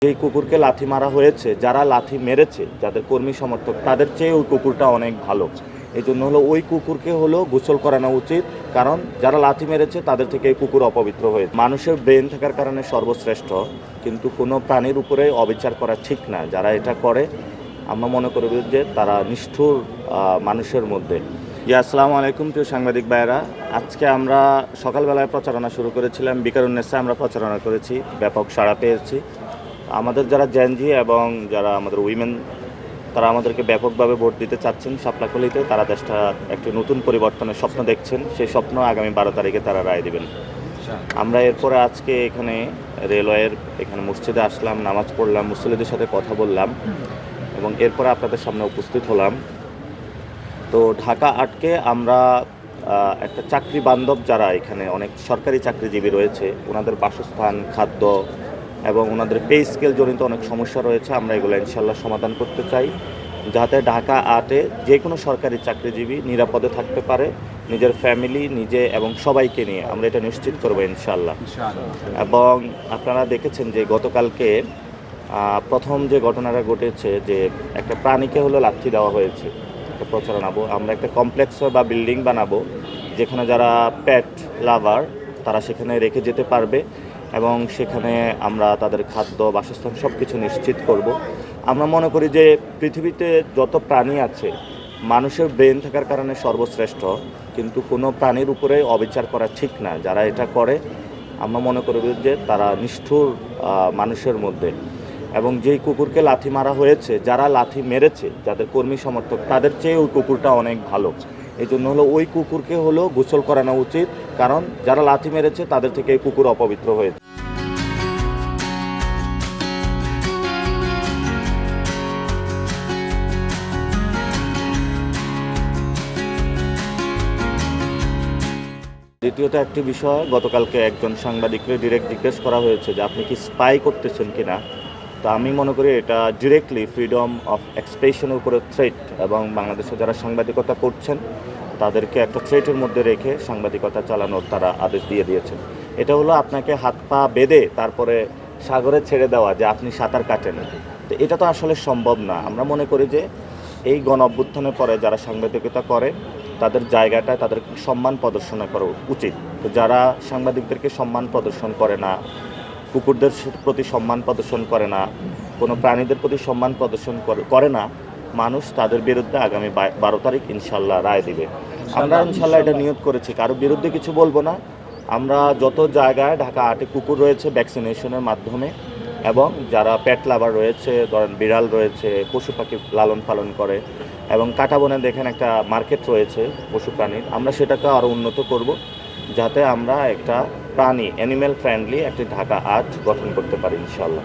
যেই কুকুরকে লাথি মারা হয়েছে, যারা লাথি মেরেছে, যাদের কর্মী সমর্থক, তাদের চেয়ে ওই কুকুরটা অনেক ভালো। এই জন্য হলো ওই কুকুরকে হলো গোসল করানো উচিত, কারণ যারা লাথি মেরেছে তাদের থেকে এই কুকুর অপবিত্র হয়েছে। মানুষের ব্রেন থাকার কারণে সর্বশ্রেষ্ঠ, কিন্তু কোনো প্রাণীর উপরে অবিচার করা ঠিক না। যারা এটা করে আমরা মনে করি যে তারা নিষ্ঠুর মানুষের মধ্যে। আসসালামু আলাইকুম প্রিয় সাংবাদিক ভাইয়েরা, আজকে আমরা সকালবেলায় প্রচারণা শুরু করেছিলাম, বিকারুন্নেসা আমরা প্রচারণা করেছি, ব্যাপক সাড়া পেয়েছি। আমাদের যারা জেনজি এবং যারা আমাদের উইমেন, তারা আমাদেরকে ব্যাপকভাবে ভোট দিতে চাচ্ছেন শাপলাকলিতে। তারা দেশটা একটি নতুন পরিবর্তনের স্বপ্ন দেখছেন, সেই স্বপ্ন আগামী 12 তারিখে তারা রায় দেবেন। আমরা এরপরে আজকে এখানে রেলওয়ের এখানে মসজিদে আসলাম, নামাজ পড়লাম, মুসল্লিদের সাথে কথা বললাম এবং এরপরে আপনাদের সামনে উপস্থিত হলাম। তো ঢাকা আটকে আমরা একটা চাকরি বান্ধব, যারা এখানে অনেক সরকারি চাকরিজীবী রয়েছে, ওনাদের বাসস্থান, খাদ্য এবং ওনাদের পে স্কেল জনিত অনেক সমস্যা রয়েছে, আমরা এগুলো ইনশাল্লাহ সমাধান করতে চাই, যাতে ঢাকা আটে যে কোনো সরকারি চাকরিজীবী নিরাপদে থাকতে পারে, নিজের ফ্যামিলি, নিজে এবং সবাইকে নিয়ে আমরা এটা নিশ্চিত করবো ইনশাল্লাহ। এবং আপনারা দেখেছেন যে গতকালকে প্রথম যে ঘটনাটা ঘটেছে, যে একটা প্রাণীকে হলো লাথি দেওয়া হয়েছে, একটা প্রচারণা আমরা একটা কমপ্লেক্স বা বিল্ডিং বানাবো, যেখানে যারা পেট লাভার তারা সেখানে রেখে যেতে পারবে এবং সেখানে আমরা তাদের খাদ্য, বাসস্থান সব কিছু নিশ্চিত করব। আমরা মনে করি যে পৃথিবীতে যত প্রাণী আছে, মানুষের ব্রেন থাকার কারণে সর্বশ্রেষ্ঠ, কিন্তু কোনো প্রাণীর উপরে অবিচার করা ঠিক না। যারা এটা করে আমরা মনে করি যে তারা নিষ্ঠুর মানুষের মধ্যে। এবং যেই কুকুরকে লাথি মারা হয়েছে, যারা লাথি মেরেছে, যাদের কর্মী সমর্থক, তাদের চেয়ে ওই কুকুরটা অনেক ভালো। এই জন্য হলো ওই কুকুরকে হলো গোসল করানো উচিত, কারণ যারা লাথি মেরেছে তাদের থেকে এই কুকুর অপবিত্র হয়েছে। দ্বিতীয়ত একটি বিষয়, গতকালকে একজন সাংবাদিককে ডিরেক্ট জিজ্ঞেস করা হয়েছে যে আপনি কি স্পাই করতেছেন কিনা। তো আমি মনে করি এটা ডিরেক্টলি ফ্রিডম অফ এক্সপ্রেশনের উপরে থ্রেট, এবং বাংলাদেশে যারা সাংবাদিকতা করছেন তাদেরকে একটা থ্রেটের মধ্যে রেখে সাংবাদিকতা চালানোর তারা আদেশ দিয়ে দিয়েছেন। এটা হলো আপনাকে হাত পা বেঁধে তারপরে সাগরে ছেড়ে দেওয়া, যে আপনি সাঁতার কাটেন। তো এটা তো আসলে সম্ভব না। আমরা মনে করি যে এই গণ অভ্যুত্থানের পরে যারা সাংবাদিকতা করে তাদের জায়গাটায় তাদের সম্মান প্রদর্শন করা উচিত। তো যারা সাংবাদিকদেরকে সম্মান প্রদর্শন করে না, কুকুরদের প্রতি সম্মান প্রদর্শন করে না, কোনো প্রাণীদের প্রতি সম্মান প্রদর্শন করে না, মানুষ তাদের বিরুদ্ধে আগামী 12 তারিখ ইনশাল্লাহ রায় দিবে। আমরা ইনশাল্লাহ এটা নিয়ত করেছি, কারো বিরুদ্ধে কিছু বলবো না। আমরা যত জায়গায় ঢাকা আটে কুকুর রয়েছে ভ্যাকসিনেশনের মাধ্যমে, এবং যারা পেট লাভার রয়েছে, ধরেন বিড়াল রয়েছে, পশু পাখি লালন পালন করে, এবং কাঁটাবনে দেখেন একটা মার্কেট রয়েছে পশু প্রাণীর, আমরা সেটাকে আরও উন্নত করব, যাতে আমরা একটা প্রাণী, অ্যানিম্যাল ফ্রেন্ডলি একটি ঢাকা আট গঠন করতে পারি ইনশাল্লাহ।